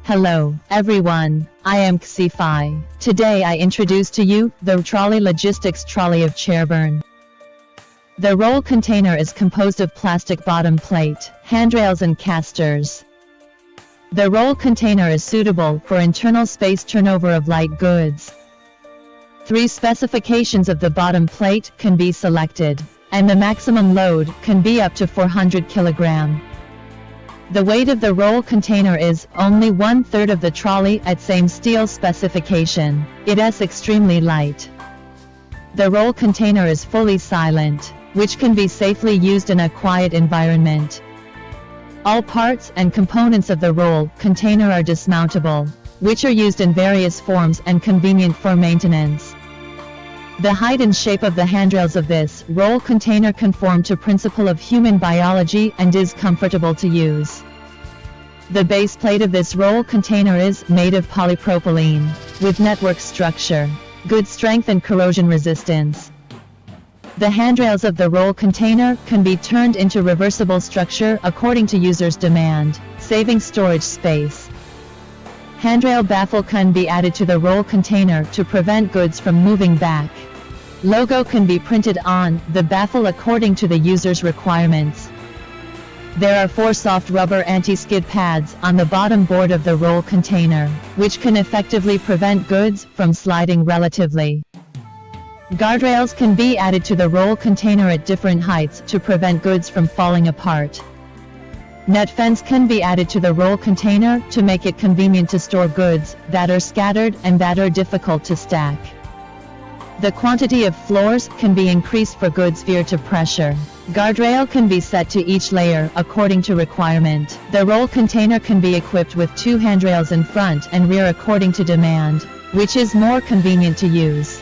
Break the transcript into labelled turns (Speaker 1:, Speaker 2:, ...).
Speaker 1: Hello, everyone. I am Xi-Fi. Today I introduce to you the Rtrolley Logistics Trolley of Cherbourne. The roll container is composed of plastic bottom plate, handrails and casters. The roll container is suitable for internal space turnover of light goods. 3 specifications of the bottom plate can be selected, and the maximum load can be up to 400 kg. The weight of the roll container is only 1/3 of the trolley at same steel specification. It is extremely light. The roll container is fully silent, which can be safely used in a quiet environment. All parts and components of the roll container are dismountable, which are used in various forms and convenient for maintenance. The height and shape of the handrails of this roll container conform to principle of human biology and is comfortable to use. The base plate of this roll container is made of polypropylene, with network structure, good strength and corrosion resistance. The handrails of the roll container can be turned into reversible structure according to user's demand, saving storage space. Handrail baffle can be added to the roll container to prevent goods from moving back. Logo can be printed on the baffle according to the user's requirements. There are 4 soft rubber anti-skid pads on the bottom board of the roll container, which can effectively prevent goods from sliding relatively. Guardrails can be added to the roll container at different heights to prevent goods from falling apart. Net fence can be added to the roll container to make it convenient to store goods that are scattered and that are difficult to stack. The quantity of floors can be increased for goods veer to pressure. Guardrail can be set to each layer according to requirement. The roll container can be equipped with 2 handrails in front and rear according to demand, which is more convenient to use.